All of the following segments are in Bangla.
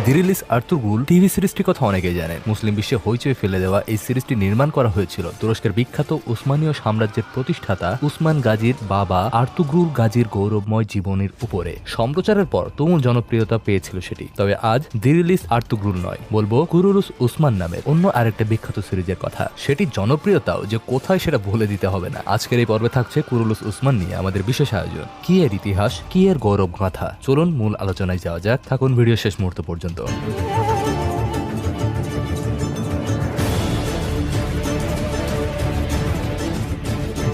দিরিলিস আর্তুগুল টিভি সিরিজটির কথা অনেকেই জানেন। মুসলিম বিশ্বে হইচই ফেলে দেওয়া এই সিরিজটি নির্মাণ করা হয়েছিল তুরস্কের বিখ্যাত উসমানীয় সাম্রাজ্যের প্রতিষ্ঠাতা উসমান গাজীর বাবা আর্তুগ্রুল গাজীর গৌরবময় জীবনের উপরে। সম্প্রচারের পর তুমুল জনপ্রিয়তা পেয়েছিল সেটি। তবে আজ দিরিলিস আর্তুগ্রুল নয়, বলবো কুরুলুস উসমান নামের অন্য আরেকটা বিখ্যাত সিরিজের কথা। সেটি জনপ্রিয়তাও যে কোথায় সেটা বলে দিতে হবে না। আজকের এই পর্বে থাকছে কুরুলুস উসমান নিয়ে আমাদের বিশেষ আয়োজন। কি এর ইতিহাস, কি এর গৌরব গাথা, চলুন মূল আলোচনায় যাওয়া যাক। থাকুন ভিডিও শেষ মুহূর্ত পর্যন্ত।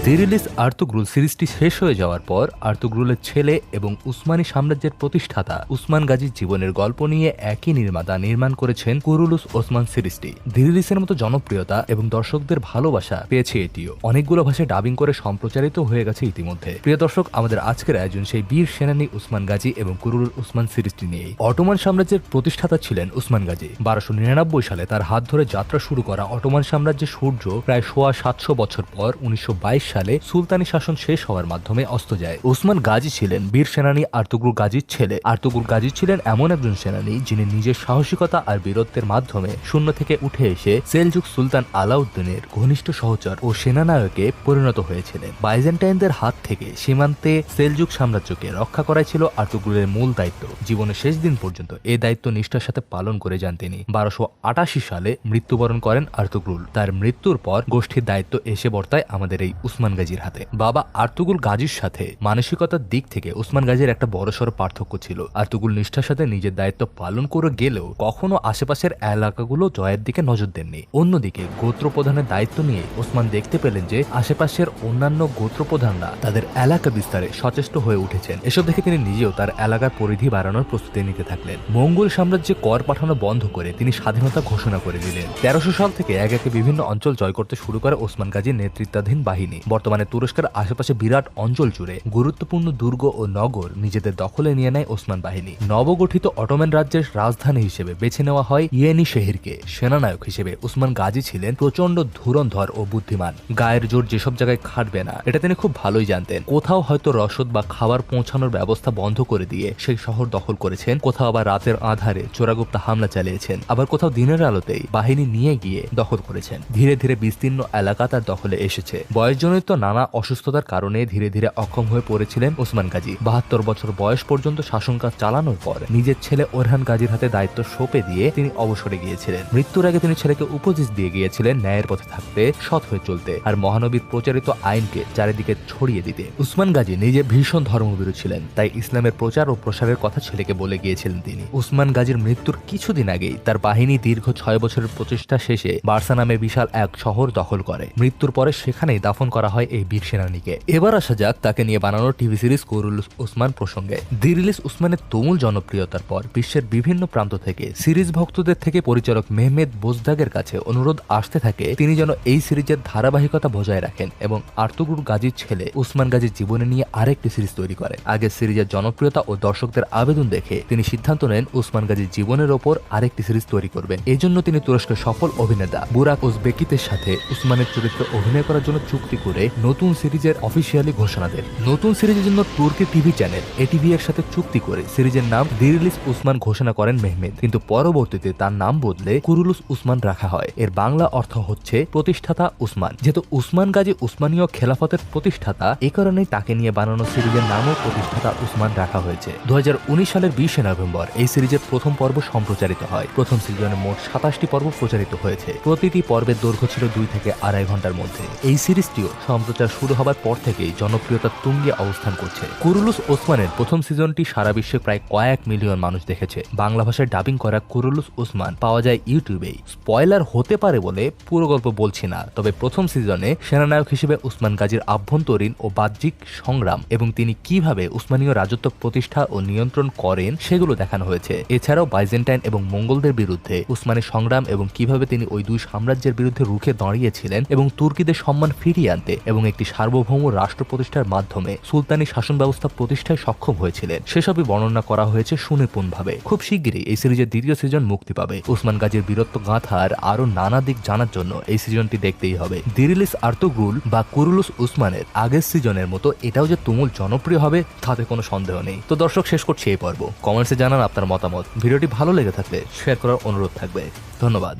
দিরিলিস আর্তুগ্রুল সিরিজটি শেষ হয়ে যাওয়ার পর আর্তুগ্রুলের ছেলে এবং উসমানী সাম্রাজ্যের প্রতিষ্ঠাতা উসমান গাজীর জীবনের গল্প নিয়ে একই নির্মাতা নির্মাণ করেছেন কুরুলুস ওসমান সিরিজটি। দিরিলিসের মতো জনপ্রিয়তা এবং দর্শকদের ভালোবাসা পেয়েছে এটিও। অনেকগুলো ভাষায় ডাবিং করে সম্প্রচারিত হয়ে গেছে ইতিমধ্যে। প্রিয় দর্শক, আমাদের আজকের আয়োজন সেই বীর সেনানী উসমান গাজী এবং কুরুলুস ওসমান সিরিজটি নিয়ে। অটোমান সাম্রাজ্যের প্রতিষ্ঠাতা ছিলেন উসমান গাজী। 1299 সালে তার হাত ধরে যাত্রা শুরু করা অটোমান সাম্রাজ্যের সূর্য প্রায় 750 বছর পর 1922 সালে সুলতানি শাসন শেষ হওয়ার মাধ্যমে অস্ত যায়। উসমান গাজী ছিলেন বীর সেনানী আর্তুগ্রুল গাজীর ছেলে। আর্তুগ্রুল গাজী ছিলেন এমন একজন সেনানী যিনি নিজের সাহসিকতা আর বীরত্বের মাধ্যমে শূন্য থেকে উঠে এসে সেলজুক সুলতান আলাউদ্দিনের ঘনিষ্ঠ সহচর ও সেনানায়কে পরিণত হয়েছিলেন। বাইজেন্টাইনদের হাত থেকে সীমান্তে সেলজুক সাম্রাজ্যকে রক্ষা করাই ছিল আর্তুগ্রুলের মূল দায়িত্ব। জীবনের শেষ দিন পর্যন্ত এই দায়িত্ব নিষ্ঠার সাথে পালন করে যান তিনি। 1288 সালে মৃত্যুবরণ করেন আর্তুগ্রুল। তার মৃত্যুর পর গোষ্ঠীর দায়িত্ব এসে বর্তায় আমাদের এই উসমান গাজীর হাতে। বাবা আর্তুগুল গাজীর সাথে মানসিকতার দিক থেকে উসমান গাজীর একটা বড়সড় পার্থক্য ছিল। আর্তুগুল নিষ্ঠার সাথে নিজের দায়িত্ব পালন করে গেলেও কখনো আশেপাশের এলাকাগুলো জয়ের দিকে নজর দেননি। অন্যদিকে গোত্র প্রধানের দায়িত্ব নিয়ে ওসমান দেখতে পেলেন যে আশেপাশের অন্যান্য গোত্র প্রধানরা তাদের এলাকা বিস্তারে সচেষ্ট হয়ে উঠেছেন। এসব দেখে তিনি নিজেও তার এলাকার পরিধি বাড়ানোর প্রস্তুতি নিতে থাকলেন। মঙ্গল সাম্রাজ্যে কর পাঠানো বন্ধ করে তিনি স্বাধীনতা ঘোষণা করে দিলেন। 1300 সাল থেকে একে একে বিভিন্ন অঞ্চল জয় করতে শুরু করে ওসমান গাজীর নেতৃত্বাধীন বাহিনী। বর্তমানে তুরস্কের আশেপাশে বিরাট অঞ্চল জুড়ে গুরুত্বপূর্ণ দুর্গ ও নগর নিজেদের দখলে নিয়ে নেয় ওসমান বাহিনী। নবগঠিত অটোমান রাজ্যের রাজধানী হিসেবে বেছে নেওয়া হয় ইয়েনি শহরকে। সেনানায়ক হিসেবে উসমান গাজী ছিলেন প্রচন্ড ধুরন্ধর ও বুদ্ধিমান। গায়ের জোর যেসব জায়গায় খাটবে না এটা তিনি খুব ভালোই জানতেন। কোথাও হয়তো রসদ বা খাবার পৌঁছানোর ব্যবস্থা বন্ধ করে দিয়ে সেই শহর দখল করেছেন, কোথাও আবার রাতের আধারে চোরাগুপ্তা হামলা চালিয়েছেন, আবার কোথাও দিনের আলোতেই বাহিনী নিয়ে গিয়ে দখল করেছেন। ধীরে ধীরে বিস্তীর্ণ এলাকা তার দখলে এসেছে। বয়সজনিত নানা অসুস্থতার কারণে ধীরে ধীরে অক্ষম হয়ে পড়েছিলেন ওসমান গাজী। 72 বছর বয়স পর্যন্ত শাসনকাজ চালানোর পর নিজের ছেলে ওরহান গাজীর হাতে দায়িত্ব সঁপে দিয়ে তিনি অবসরে গিয়েছিলেন। মৃত্যুর আগে তিনি ছেলেকে উপদেশ দিয়ে গিয়েছিলেন ন্যায়ের পথে থাকতে, সৎ হয়ে চলতে আর মহানবীর প্রচারিত আইনকে চারিদিকে ছড়িয়ে দিতে। উসমান গাজী নিজে ভীষণ ধর্মভীরু ছিলেন, তাই ইসলামের প্রচার ও প্রসারের কথা ছেলেকে বলে গিয়েছিলেন তিনি। উসমান গাজীর মৃত্যুর কিছুদিন আগেই তার বাহিনী দীর্ঘ 6 বছরের প্রচেষ্টা শেষে বার্সা নামে বিশাল এক শহর দখল করে। মৃত্যুর পরে সেখানেই দাফন করা হয় এই বীর সেনানীকে। এবার আসা যাক তাকে নিয়ে বানানো টিভি সিরিজ কুরুলুস ওসমান প্রসঙ্গে। দিরিলিস উসমানের তুমুল জনপ্রিয়তার পর বিশ্বের বিভিন্ন প্রান্ত থেকে সিরিজ ভক্তদের থেকে পরিচালক মেহমেদ বোজদাগের কাছে অনুরোধ আসতে থাকে তিনি যেন এই সিরিজের ধারাবাহিকতা বজায় রাখেন এবং আর্তুগ্রুল গাজীর ছেলে উসমান গাজীর জীবনে নিয়ে আরেকটি সিরিজ তৈরি করেন। আগের সিরিজের জনপ্রিয়তা ও দর্শকদের আবেদন দেখে তিনি সিদ্ধান্ত নেন উসমান গাজীর জীবনের ওপর আরেকটি সিরিজ তৈরি করবেন। এই জন্য তিনি তুরস্কের সফল অভিনেতা বুরাক ওজবেকিতের সাথে উসমানের চরিত্রে অভিনয় করার জন্য চুক্তি করে নতুন সিরিজের অফিসিয়ালি ঘোষণা দেন। নতুন সিরিজের জন্য তুর্কি টিভি চ্যানেল এটিভি এর সাথে চুক্তি করে সিরিজের নাম দিরিলিস উসমান ঘোষণা করেন মেহমেদ, কিন্তু পরবর্তীতে তার নাম বদলে কুরুলুস উসমান রাখা হয়। এর বাংলা অর্থ হচ্ছে প্রতিষ্ঠাতা উসমান। যেহেতু উসমান গাজী উসমানীয় খেলাফতের প্রতিষ্ঠাতা, এ কারণেই তাকে নিয়ে বানানো সিরিজের নামও প্রতিষ্ঠাতা উসমান রাখা হয়েছে। 2019 সালের 20 নভেম্বর এই সিরিজের প্রথম পর্ব সম্প্রচারিত হয়। প্রথম সিজনে মোট 27টি পর্ব প্রচারিত হয়েছে। প্রতিটি পর্বের দৈর্ঘ্য ছিল 2 থেকে 2.5 ঘন্টার মধ্যে। এই সিরিজটিও সম্প্রচার শুরু হবার পর থেকেই জনপ্রিয়তার তুঙ্গে অবস্থান করছে। কুরুলুস ওসমানের প্রথম সিজনটি সারা বিশ্বে প্রায় কয়েক মিলিয়ন মানুষ দেখেছে। বাংলা ভাষায় ডাবিং করা কুরুলুস ওসমান পাওয়া যায় ইউটিউবেই। স্পয়লার হতে পারে বলে পুরো গল্প বলছি না, তবে প্রথম সিজনে সেনানায়ক হিসেবে উসমান গাজীর আভ্যন্তরীণ ও বাহ্যিক সংগ্রাম এবং তিনি কিভাবে উসমানীয় রাজত্ব প্রতিষ্ঠা ও নিয়ন্ত্রণ করেন সেগুলো দেখানো হয়েছে। এছাড়াও বাইজেন্টাইন এবং মঙ্গলদের বিরুদ্ধে উসমানের সংগ্রাম এবং কিভাবে তিনি ওই দুই সাম্রাজ্যের বিরুদ্ধে রুখে দাঁড়িয়েছিলেন এবং তুর্কিদের সম্মান ফিরিয়ে আনতে রেখে এবং একটি সার্বভৌম রাষ্ট্র প্রতিষ্ঠার মাধ্যমে সুলতানি শাসন ব্যবস্থা প্রতিষ্ঠায় সক্ষম হয়েছিলেন সেসবই বর্ণনা করা হয়েছে সুনিপুণভাবে। খুব শিগগিরই এই সিরিজের দ্বিতীয় সিজন মুক্তি পাবে। উসমান গাজীর বীরত্ব গাঁথার আরো নানা দিক জানার জন্য এই সিজনটি দেখতেই হবে। দিরিলিস আর্তুগ্রুল বা কুরুলুস উসমানের আগের সিজনের মতো এটাও যে তুমুল জনপ্রিয় হবে তাতে কোনো সন্দেহ নেই। তো দর্শক, শেষ করছি এই পর্ব। কমেন্টসে জানান আপনার মতামত। ভিডিওটি ভালো লেগে থাকলে শেয়ার করার অনুরোধ থাকবে। ধন্যবাদ।